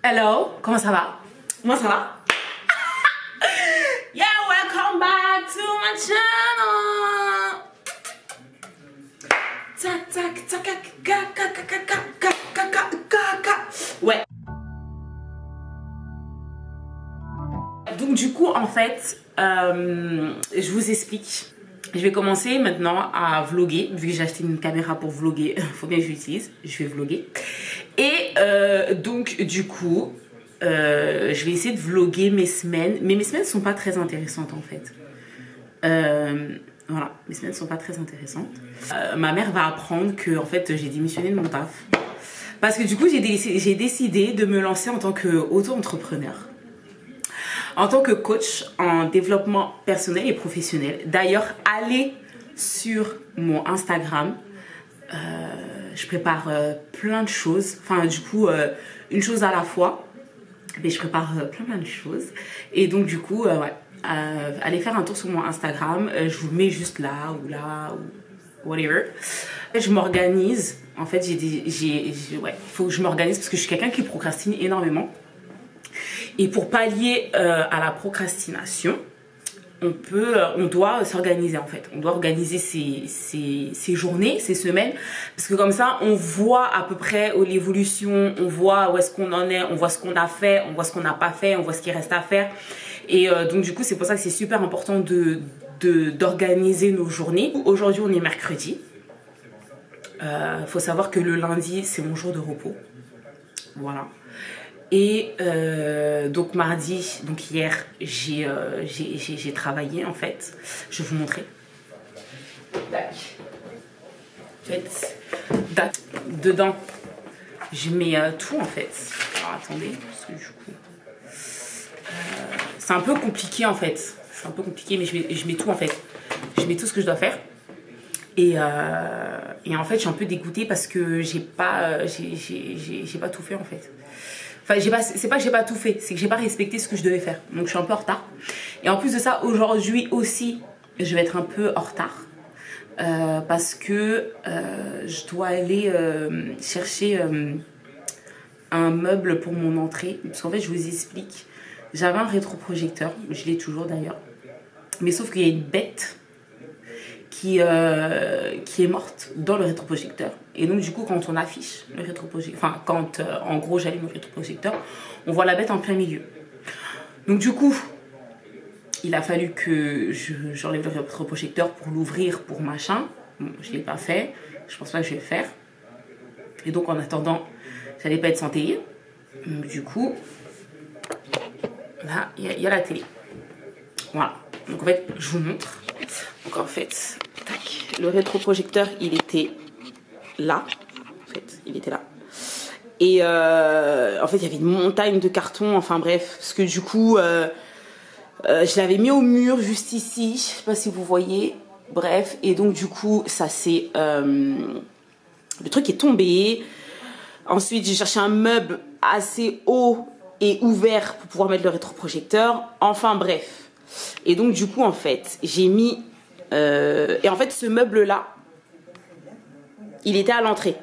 Hello, comment ça va? Moi ça va? Yeah, welcome back to my channel. Tac tac tac. Ouais. Donc du coup en fait, je vous explique. Je vais commencer maintenant à vlogger, vu que j'ai acheté une caméra pour vlogger, faut bien que je l'utilise, je vais vlogger. Et donc du coup, je vais essayer de vlogger mes semaines, mais mes semaines ne sont pas très intéressantes en fait. Voilà, mes semaines ne sont pas très intéressantes. Ma mère va apprendre que en fait j'ai démissionné de mon taf. Parce que du coup j'ai décidé de me lancer en tant qu'auto-entrepreneur. En tant que coach en développement personnel et professionnel. D'ailleurs, allez sur mon Instagram. Je prépare plein de choses. Enfin, du coup, une chose à la fois. Mais je prépare plein de choses. Et donc, du coup, ouais, allez faire un tour sur mon Instagram. Je vous mets juste là ou whatever. Je m'organise. En fait, ouais, il faut que je m'organise parce que je suis quelqu'un qui procrastine énormément. Et pour pallier à la procrastination, on doit s'organiser en fait. On doit organiser ses journées, ses semaines. Parce que comme ça, on voit à peu près l'évolution, on voit où est-ce qu'on en est, on voit ce qu'on a fait, on voit ce qu'on n'a pas fait, on voit ce qui reste à faire. Et donc du coup, c'est pour ça que c'est super important d'organiser nos journées. Aujourd'hui, on est mercredi. Faut savoir que le lundi, c'est mon jour de repos. Voilà. Et donc mardi, donc hier, j'ai travaillé en fait. Je vais vous montrer. Tac. En fait, dedans, je mets tout en fait. Alors attendez, parce que du coup, c'est un peu compliqué en fait. C'est un peu compliqué, mais je mets tout en fait. Je mets tout ce que je dois faire. Et en fait, je suis un peu dégoûtée parce que j'ai pas tout fait en fait. Enfin, c'est pas que j'ai pas tout fait, c'est que j'ai pas respecté ce que je devais faire. Donc je suis un peu en retard. Et en plus de ça, aujourd'hui aussi, je vais être un peu en retard. Parce que je dois aller chercher un meuble pour mon entrée. Parce qu'en fait, je vous explique. J'avais un rétroprojecteur, je l'ai toujours d'ailleurs. Mais sauf qu'il y a une bête qui est morte dans le rétroprojecteur. Et donc du coup quand on affiche le rétroprojecteur, enfin quand en gros j'allume le rétroprojecteur, on voit la bête en plein milieu. Donc du coup il a fallu que j'enlève le rétroprojecteur pour l'ouvrir pour machin. Bon, je ne l'ai pas fait, je pense pas que je vais le faire. Et donc en attendant, j'allais pas être sans télé. Donc, du coup là il y a la télé. Voilà. Donc en fait je vous montre. Donc en fait, tac, le rétroprojecteur il était là. En fait, il était là. Et en fait, il y avait une montagne de cartons. Enfin bref, parce que du coup, je l'avais mis au mur juste ici. Je sais pas si vous voyez. Bref, et donc du coup, ça c'est le truc est tombé. Ensuite, j'ai cherché un meuble assez haut et ouvert pour pouvoir mettre le rétroprojecteur. Enfin bref. Et donc du coup, en fait, j'ai mis et en fait, ce meuble-là, il était à l'entrée.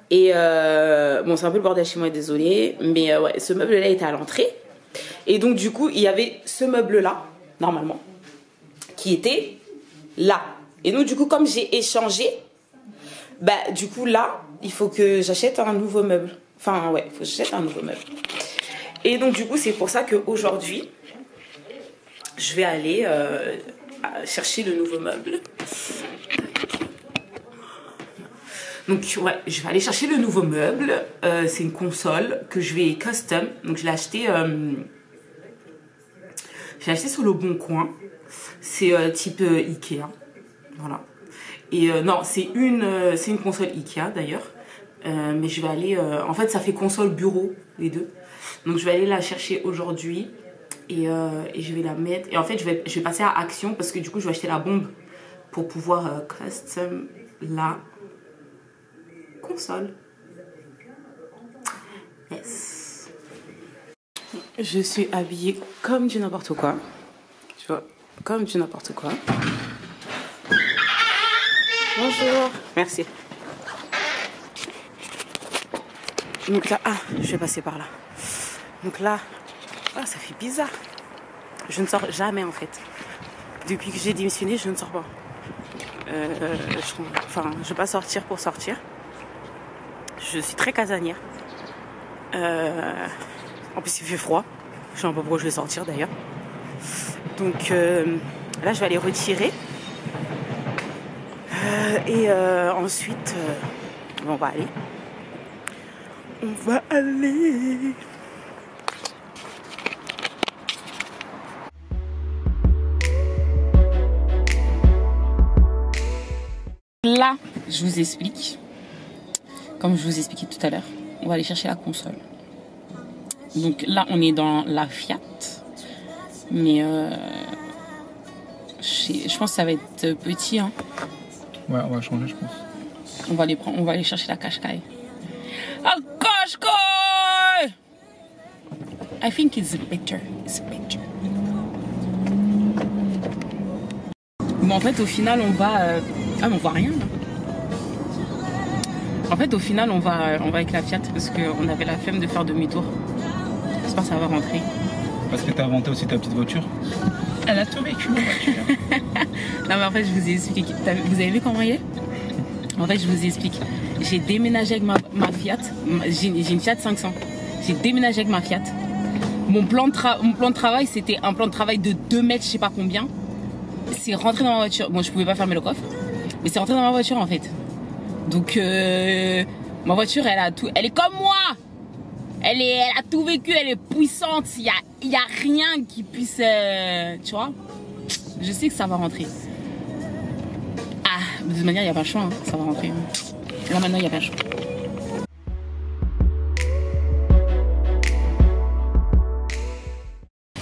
Et bon, c'est un peu le bordel chez moi, désolé. Mais ouais, ce meuble-là était à l'entrée. Et donc, du coup, il y avait ce meuble-là, normalement, qui était là. Et donc, du coup, comme j'ai échangé, bah, du coup, là, il faut que j'achète un nouveau meuble. Enfin, ouais, il faut que j'achète un nouveau meuble. Et donc, du coup, c'est pour ça qu'aujourd'hui, je vais aller chercher le nouveau meuble. Donc ouais, je vais aller chercher le nouveau meuble. C'est une console que je vais custom. Donc je l'ai acheté sur le Bon Coin. C'est type Ikea. Voilà. Et non, c'est une console Ikea d'ailleurs. Mais je vais aller... en fait, ça fait console bureau, les deux. Donc je vais aller la chercher aujourd'hui. Et je vais la mettre. Et en fait, je vais passer à Action parce que du coup, je vais acheter la bombe pour pouvoir custom la console. Yes. Je suis habillée comme du n'importe quoi. Tu vois, comme du n'importe quoi. Bonjour. Merci. Donc là, ah, je vais passer par là. Donc là, ah, ça fait bizarre. Je ne sors jamais en fait. Depuis que j'ai démissionné, je ne sors pas. Enfin, je ne vais pas sortir pour sortir. Je suis très casanière. En plus, il fait froid. Je ne sais pas pourquoi je vais sortir d'ailleurs. Donc là, je vais aller retirer. Et ensuite, on va aller. On va aller. Là, je vous explique. Comme je vous expliquais tout à l'heure, on va aller chercher la console. Donc là, on est dans la Fiat. Mais je pense que ça va être petit. Hein. Ouais, on va changer, je pense. On va aller chercher la Qashqai. A Qashqai! I think it's better. It's better. Mais en fait, au final, on va... Ah, mais on voit rien, là. En fait, au final, on va avec la Fiat parce qu'on avait la flemme de faire demi-tour. J'espère que ça va rentrer. Parce que t'as inventé aussi ta petite voiture. Elle a tout vécu, ma voiture. Non, mais en fait, je vous ai expliqué. Vous avez vu comment il est? En fait, je vous explique. J'ai déménagé avec ma Fiat. J'ai une Fiat 500. J'ai déménagé avec ma Fiat. Mon plan de travail, c'était un plan de travail de 2 mètres, je sais pas combien. C'est rentré dans ma voiture. Bon, je pouvais pas fermer le coffre. Mais c'est rentré dans ma voiture, en fait. Donc, ma voiture, elle est comme moi. Elle a tout vécu, elle est puissante. Il y a rien qui puisse... tu vois? Je sais que ça va rentrer. Ah, de toute manière, il n'y a pas le choix. Hein, ça va rentrer. Là, maintenant, il n'y a pas le choix.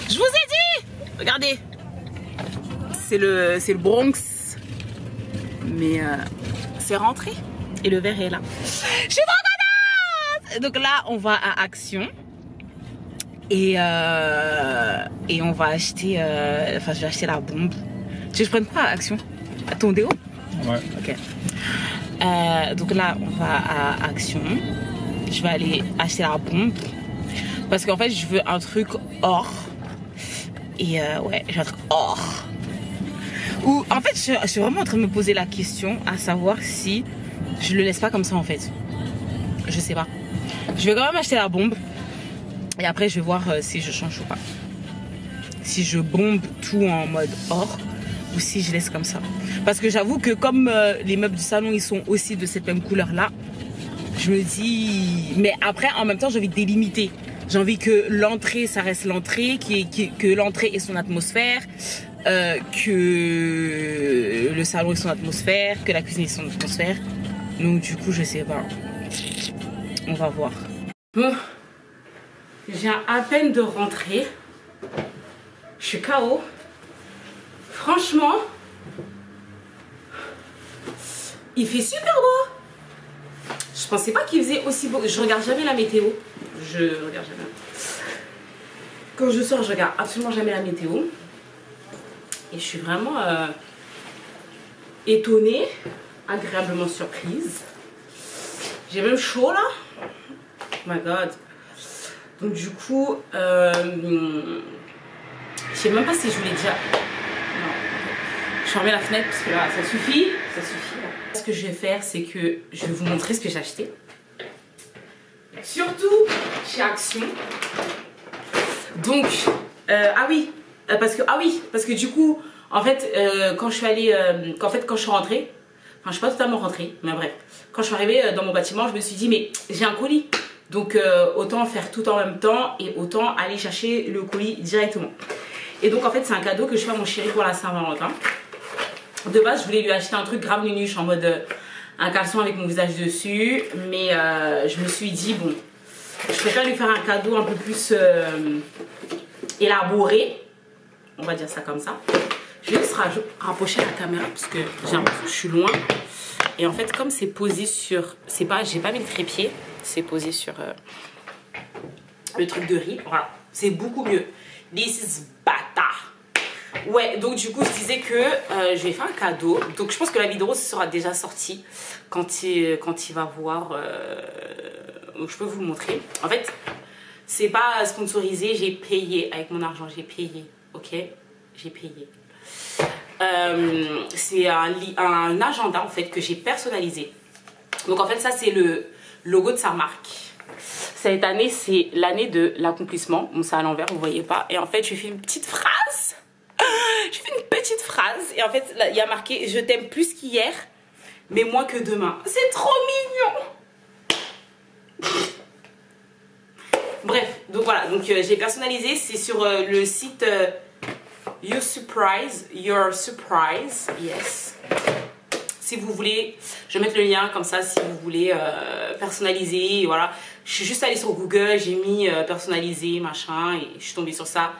Je vous ai dit! Regardez. C'est le Bronx. Mais c'est rentré. Et le verre est là. Je suis trop contente! Donc là, on va à Action. Et on va acheter... Enfin, je vais acheter la bombe. Tu veux que je prenne quoi à Action? Ton déo? Ouais. Ok. Donc là, on va à Action. Je vais aller acheter la bombe. Parce qu'en fait, je veux un truc or. Et ouais, j'ai un truc or. Ou en fait, je suis vraiment en train de me poser la question à savoir si je le laisse pas comme ça en fait. Je sais pas. Je vais quand même acheter la bombe. Et après, je vais voir si je change ou pas. Si je bombe tout en mode or ou si je laisse comme ça. Parce que j'avoue que comme les meubles du salon, ils sont aussi de cette même couleur là. Je me dis... Mais après, en même temps, j'ai envie de délimiter. J'ai envie que l'entrée, ça reste l'entrée, que l'entrée ait son atmosphère, que le salon ait son atmosphère, que la cuisine ait son atmosphère. Donc du coup, je sais pas. On va voir. Bon, je viens à peine de rentrer. Je suis KO. Franchement, il fait super beau. Je pensais pas qu'il faisait aussi beau. Je regarde jamais la météo. Je regarde jamais. Quand je sors, je regarde absolument jamais la météo. Et je suis vraiment étonnée, agréablement surprise. J'ai même chaud là. Oh my god. Donc du coup, je sais même pas si je voulais déjà... Non. Je ferme la fenêtre parce que là, ça suffit. Ça suffit. Là. Ce que je vais faire, c'est que je vais vous montrer ce que j'ai acheté. Surtout chez Action. Donc, ah oui, parce que du coup, en fait, quand je suis allée, quand je suis rentrée, enfin, je suis pas totalement rentrée, mais bref, quand je suis arrivée dans mon bâtiment, je me suis dit, mais j'ai un colis, donc autant faire tout en même temps et autant aller chercher le colis directement. Et donc, en fait, c'est un cadeau que je fais à mon chéri pour la Saint-Valentin. De base, je voulais lui acheter un truc grave nunuche en mode un caleçon avec mon visage dessus, mais je me suis dit, bon, je préfère lui faire un cadeau un peu plus élaboré, on va dire ça comme ça. Je vais juste rapprocher la caméra parce que j'ai l'impression que je suis loin. Et en fait, comme c'est posé sur, j'ai pas mis le trépied, c'est posé sur le truc de riz. Voilà, c'est beaucoup mieux. This is better. Ouais, donc du coup, je disais que je lui ai fait un cadeau. Donc je pense que la vidéo sera déjà sortie quand il va voir. Donc je peux vous le montrer. En fait, c'est pas sponsorisé, j'ai payé avec mon argent, j'ai payé. Ok, j'ai payé. C'est un agenda en fait que j'ai personnalisé. Donc en fait, ça c'est le logo de sa marque. Cette année, c'est l'année de l'accomplissement. Bon, c'est à l'envers, vous voyez pas. Et en fait, je lui fais une petite phrase. Je fais une petite phrase. Et en fait, là, il y a marqué « Je t'aime plus qu'hier, mais moins que demain ». C'est trop mignon. Bref, donc voilà. Donc j'ai personnalisé. C'est sur le site Your Surprise. Yes. Si vous voulez, je vais mettre le lien comme ça si vous voulez personnaliser. Voilà. Je suis juste allée sur Google, j'ai mis personnaliser, machin, et je suis tombée sur ça.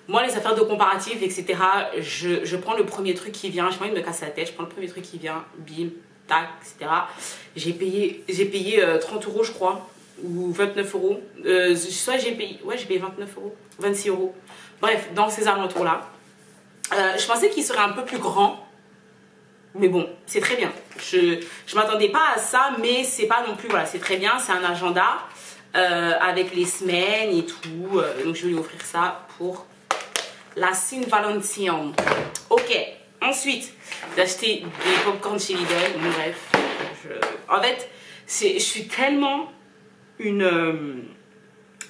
Moi, les affaires de comparatif, etc., je prends le premier truc qui vient. J'ai pas envie de me casser la tête. Je prends le premier truc qui vient, bim, tac, etc. J'ai payé 30 euros, je crois, ou 29 euros. Soit j'ai payé 29 euros, 26 euros. Bref, dans ces alentours-là. Je pensais qu'il serait un peu plus grand. Mais bon, c'est très bien. Je m'attendais pas à ça, mais c'est pas non plus, voilà, c'est très bien. C'est un agenda avec les semaines et tout. Donc je vais lui offrir ça pour la Saint-Valentin. Ok, ensuite, j'ai acheté des popcorn chez Lidl. Bon, bref, en fait, je suis tellement une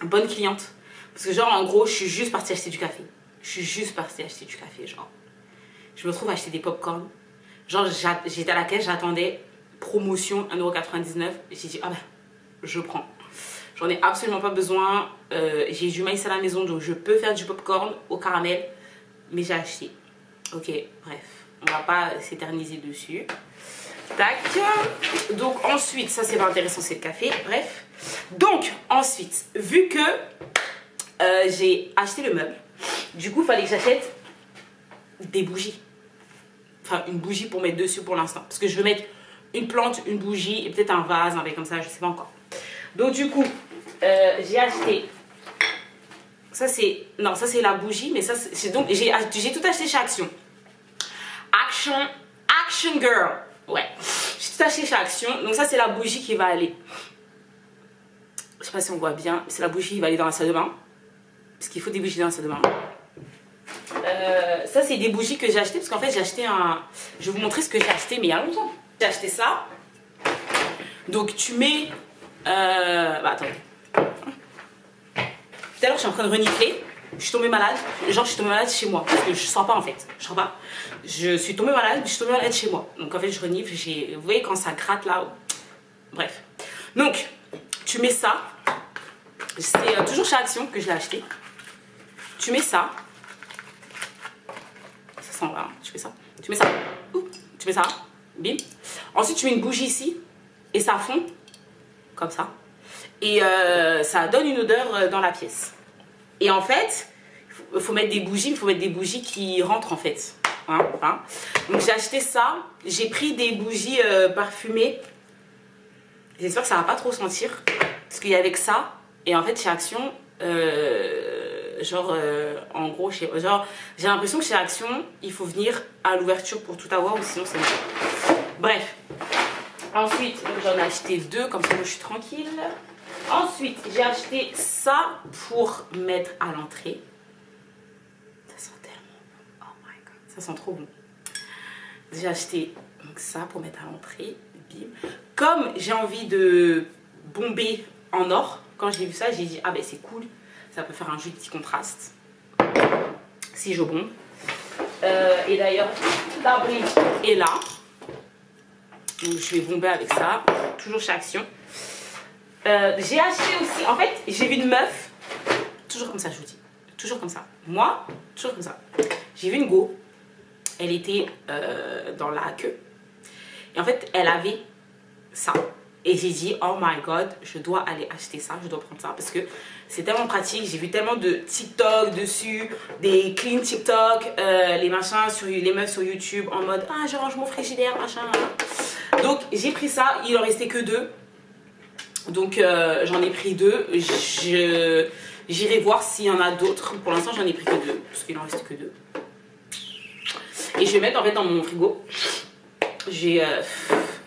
bonne cliente. Parce que genre, en gros, je suis juste partie acheter du café. Genre. Je me trouve à acheter des popcorn. Genre, j'étais à la caisse, j'attendais promotion 1,99 €. J'ai dit, ah ben, je prends. J'en ai absolument pas besoin. J'ai du maïs à la maison, donc je peux faire du popcorn au caramel. Mais j'ai acheté. Ok, bref. On va pas s'éterniser dessus. Tac. Donc, ensuite, ça c'est pas intéressant, c'est le café. Bref. Donc, ensuite, vu que j'ai acheté le meuble, du coup, il fallait que j'achète des bougies. Enfin, une bougie pour mettre dessus pour l'instant. Parce que je veux mettre une plante, une bougie et peut-être un vase, un truc comme ça, je sais pas encore. Donc du coup, j'ai acheté... Ça c'est la bougie, mais ça c'est donc... J'ai tout acheté chez Action. Action Girl. Ouais. J'ai tout acheté chez Action. Donc ça c'est la bougie qui va aller... Je sais pas si on voit bien. C'est la bougie qui va aller dans la salle de bain. Parce qu'il faut des bougies dans la salle de bain. Ça c'est des bougies que j'ai acheté parce qu'en fait j'ai acheté un... Je vais vous montrer ce que j'ai acheté mais il y a longtemps. J'ai acheté ça. Donc tu mets... attendez. Tout à l'heure je suis en train de renifler. Je suis tombée malade. Genre je suis tombée malade chez moi. Parce que je sors pas en fait. Je sors pas. Je suis tombée malade. Je suis tombée malade chez moi. Donc en fait je renifle. Vous voyez quand ça gratte là. Bref. Donc tu mets ça. C'est toujours chez Action que je l'ai acheté. Tu mets ça. Voilà, tu fais ça, tu mets ça, bim. Ensuite tu mets une bougie ici et ça fond comme ça et ça donne une odeur dans la pièce. Et en fait il faut mettre des bougies, qui rentrent en fait. Donc j'ai acheté ça, j'ai pris des bougies parfumées. J'espère que ça va pas trop sentir parce qu'il y avait que ça. Et en fait chez Action en gros, j'ai l'impression que chez Action, il faut venir à l'ouverture pour tout avoir ou sinon c'est bon. Bref. Ensuite, j'en ai acheté 2, comme ça moi je suis tranquille. Ensuite, j'ai acheté ça pour mettre à l'entrée. Ça sent tellement bon. Oh my god, ça sent trop bon. J'ai acheté donc, ça pour mettre à l'entrée. Bim. Comme j'ai envie de bomber en or, quand j'ai vu ça, j'ai dit, ah ben c'est cool. Ça peut faire un joli petit contraste si je bombe. Et d'ailleurs, la brique est là. Donc je vais bomber avec ça. Toujours chez Action. J'ai acheté aussi... En fait, j'ai vu une meuf. Toujours comme ça, je vous dis. Toujours comme ça. Moi, toujours comme ça. J'ai vu une go. Elle était dans la queue. Et en fait, elle avait ça. Et j'ai dit, oh my god, je dois aller acheter ça, je dois prendre ça parce que c'est tellement pratique. J'ai vu tellement de TikTok dessus, des clean TikTok, les machins, les meufs sur YouTube en mode, ah, je range mon frigidaire, machin. Donc j'ai pris ça, il en restait que 2. Donc j'en ai pris 2. J'irai voir s'il y en a d'autres. Pour l'instant, j'en ai pris que 2 parce qu'il en restait que 2. Et je vais mettre en fait dans mon frigo.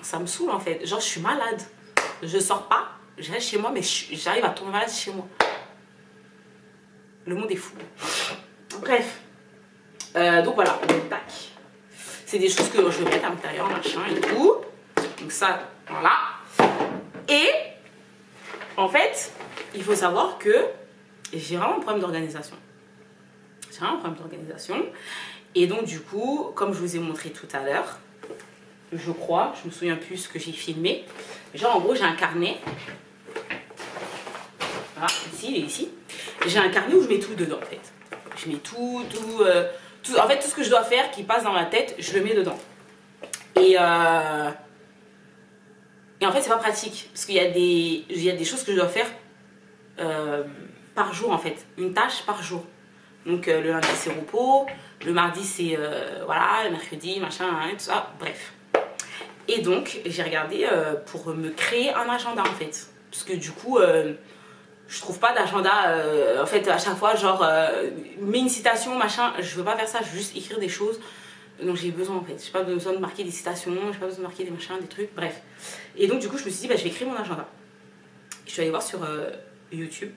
Ça me saoule en fait. Genre, je suis malade. Je sors pas, je reste chez moi, mais j'arrive à tomber malade chez moi. Le monde est fou. Bref. Donc voilà, tac. C'est des choses que je vais mettre à l'intérieur, machin et tout. Donc ça, voilà. Et en fait, il faut savoir que j'ai vraiment un problème d'organisation. J'ai vraiment un problème d'organisation. Et donc du coup, comme je vous ai montré tout à l'heure, je crois, je me souviens plus ce que j'ai filmé. Genre en gros, j'ai un carnet. Voilà, ici, il est ici. J'ai un carnet où je mets tout dedans en fait. Je mets tout, en fait, tout ce que je dois faire qui passe dans ma tête, je le mets dedans. Et en fait, c'est pas pratique. Parce qu'il y a des choses que je dois faire par jour en fait. Une tâche par jour. Donc le lundi c'est repos, le mardi c'est voilà, le mercredi, machin, hein, tout ça, bref. Et donc j'ai regardé pour me créer un agenda en fait. Parce que du coup, je trouve pas d'agenda en fait à chaque fois, genre mets une citation, machin, je veux pas faire ça, je veux juste écrire des choses. Donc j'ai besoin en fait, j'ai pas besoin de marquer des citations, j'ai pas besoin de marquer des machins, des trucs, bref. Et donc du coup je me suis dit, bah, je vais créer mon agenda. Je suis allée voir sur YouTube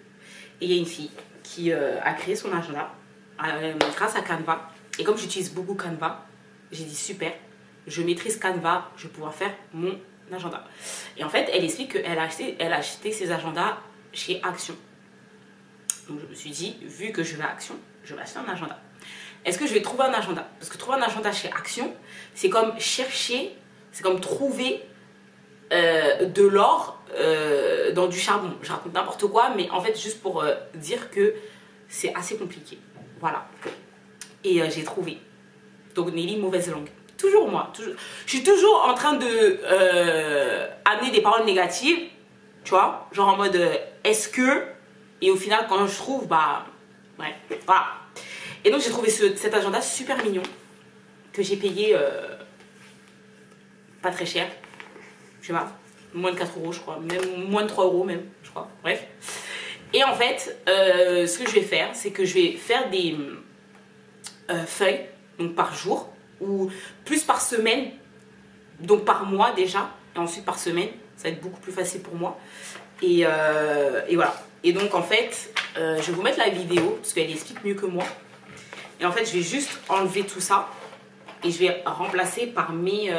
et il y a une fille qui a créé son agenda grâce à Canva. Et comme j'utilise beaucoup Canva, j'ai dit super, je maîtrise Canva, je vais pouvoir faire mon agenda. Et en fait, elle explique qu'elle a acheté ses agendas chez Action. Donc je me suis dit, vu que je vais à Action, je vais acheter un agenda. Est-ce que je vais trouver un agenda? Parce que trouver un agenda chez Action, c'est comme chercher, c'est comme trouver de l'or dans du charbon. Je raconte n'importe quoi, mais en fait, juste pour dire que c'est assez compliqué. Voilà. Et j'ai trouvé. Donc Nelly, mauvaise langue. Toujours moi. Toujours. Je suis toujours en train de amener des paroles négatives. Tu vois, genre en mode est-ce que, et au final quand je trouve, bah ouais, voilà. Et donc j'ai trouvé cet agenda super mignon que j'ai payé pas très cher, je sais pas, moins de 4 € je crois, même moins de 3 € même, je crois, bref. Et en fait, ce que je vais faire, c'est que je vais faire des feuilles, donc par jour, ou plus par semaine, donc par mois déjà, et ensuite par semaine. Ça va être beaucoup plus facile pour moi. Et voilà. Et donc, en fait, je vais vous mettre la vidéo parce qu'elle explique mieux que moi. Et en fait, je vais juste enlever tout ça et je vais remplacer par mes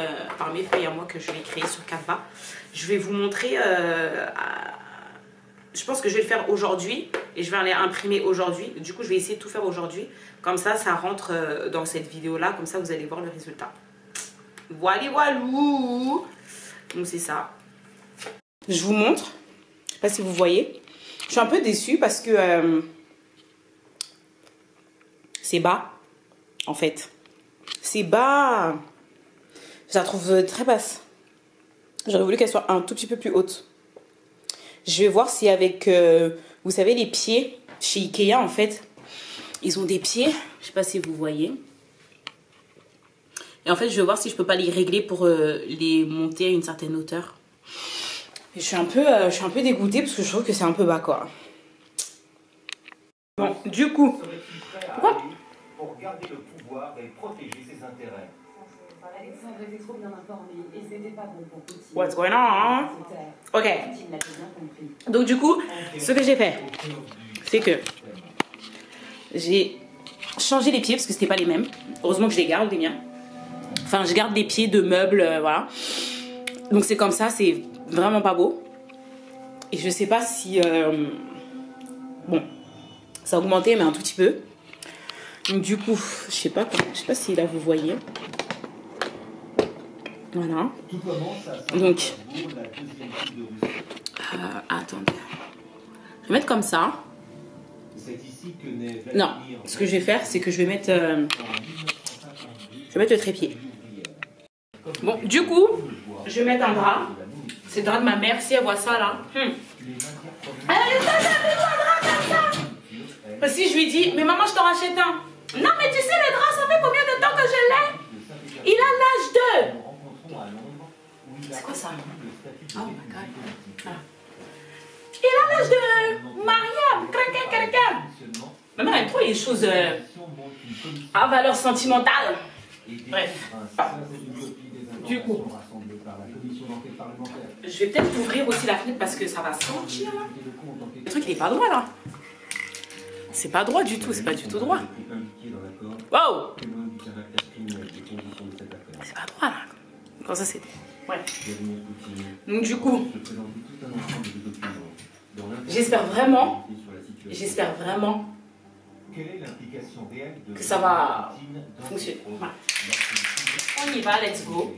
feuilles à moi que je vais créer sur Canva. Je vais vous montrer... je pense que je vais le faire aujourd'hui et je vais aller imprimer aujourd'hui. Du coup, je vais essayer de tout faire aujourd'hui. Comme ça rentre dans cette vidéo-là. Comme ça, vous allez voir le résultat. Voilà, voilou. Donc, c'est ça. Je vous montre, je sais pas si vous voyez. Je suis un peu déçue parce que c'est bas, en fait. C'est bas. Je la trouve très basse. J'aurais voulu qu'elle soit un tout petit peu plus haute. Je vais voir si avec, vous savez, les pieds chez Ikea, en fait, ils ont des pieds. Je sais pas si vous voyez. Et en fait, je vais voir si je peux pas les régler pour les monter à une certaine hauteur. Et je suis un peu dégoûtée parce que je trouve que c'est un peu bas, quoi. Bon, du coup... Pourquoi? Pour garder le pouvoir et protéger ses intérêts. Alexandre était trop bien informé et ce n'était pas bon pour Poutine. What's going on? Ok. Donc du coup, ce que j'ai fait, c'est que j'ai changé les pieds parce que c'était pas les mêmes. Heureusement que je les garde, les miens. Enfin, je garde les pieds de meubles, voilà. Donc c'est comme ça, c'est vraiment pas beau. Et je sais pas si... bon, ça a augmenté, mais un tout petit peu. Donc du coup, je sais pas si là vous voyez. Voilà. Donc, attendez. Je vais mettre comme ça. Non, ce que je vais faire, c'est que je vais mettre le trépied. Bon, du coup, je vais mettre un drap. C'est le drap de ma mère. Si elle voit ça là. Elle a pas un drap comme ça. Si je lui dis, mais maman, je t'en rachète un. Non, mais tu sais, le drap, ça fait combien de temps que je l'ai? Il a l'âge de... C'est quoi ça? Oh my god. Ah. Il a l'âge de Mariam. Craquin. Maman, elle trouve les choses à valeur sentimentale. Bref. Du coup, je vais peut-être ouvrir aussi la fenêtre parce que ça va sentir là. Le truc il est pas droit là. C'est pas droit du tout, c'est pas du tout droit. Waouh! C'est pas droit là. Comment ça c'est? Ouais. Donc du coup, j'espère vraiment que ça va fonctionner. Voilà. On y va, let's go.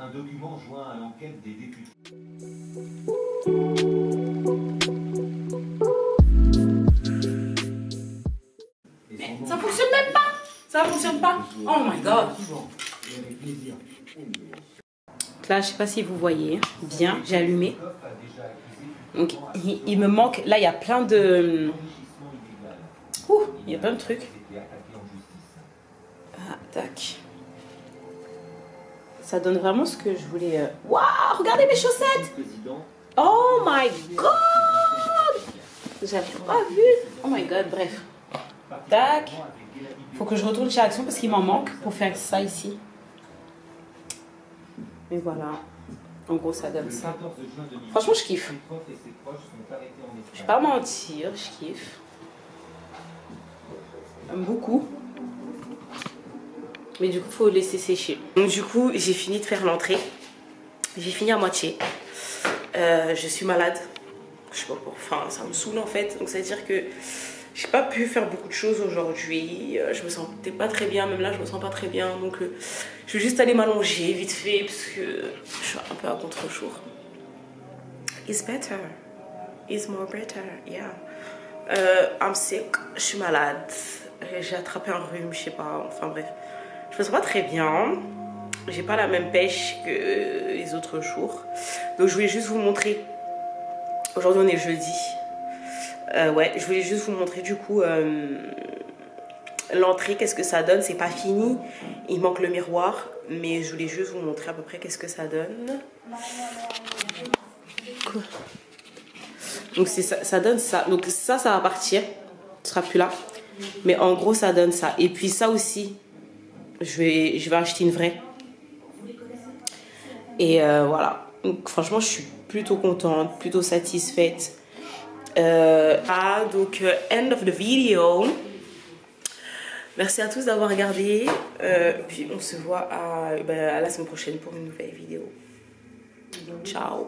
Un document joint à l'enquête des députés. Mais ça fonctionne même pas. Ça fonctionne pas. Oh my god. Là, je sais pas si vous voyez bien, j'ai allumé. Donc, il me manque. Là, il y a plein de. Ouh, il y a plein de trucs. Ah, tac. Ça donne vraiment ce que je voulais. Waouh, regardez mes chaussettes! Oh my god! J'avais pas vu. Oh my god, bref. Tac. Faut que je retourne chez Action parce qu'il m'en manque pour faire ça ici. Mais voilà. En gros, ça donne ça. Franchement, je kiffe. Je vais pas mentir, je kiffe. J'aime beaucoup. Mais du coup, faut laisser sécher. Donc du coup, j'ai fini de faire l'entrée. J'ai fini à moitié. Je suis malade. Je sais pas pourquoi. Enfin, ça me saoule en fait. Donc ça veut dire que j'ai pas pu faire beaucoup de choses aujourd'hui. Je me sentais pas très bien. Même là, je me sens pas très bien. Donc je vais juste aller m'allonger vite fait parce que je suis un peu à contre-jour. It's better. It's more better. Yeah. I'm sick. Je suis malade. J'ai attrapé un rhume. Je sais pas. Enfin bref. Je me sens pas très bien. J'ai pas la même pêche que les autres jours. Donc je voulais juste vous montrer. Aujourd'hui on est jeudi. Ouais, je voulais juste vous montrer du coup l'entrée, qu'est-ce que ça donne. C'est pas fini. Il manque le miroir. Mais je voulais juste vous montrer à peu près qu'est-ce que ça donne. Quoi? Donc ça donne ça. Donc ça va partir. Ce sera plus là. Mais en gros ça donne ça. Et puis ça aussi. Je vais acheter une vraie. Et voilà. Donc, franchement, je suis plutôt contente, plutôt satisfaite. Donc, end of the video. Merci à tous d'avoir regardé. Puis, on se voit à la semaine prochaine pour une nouvelle vidéo. Ciao.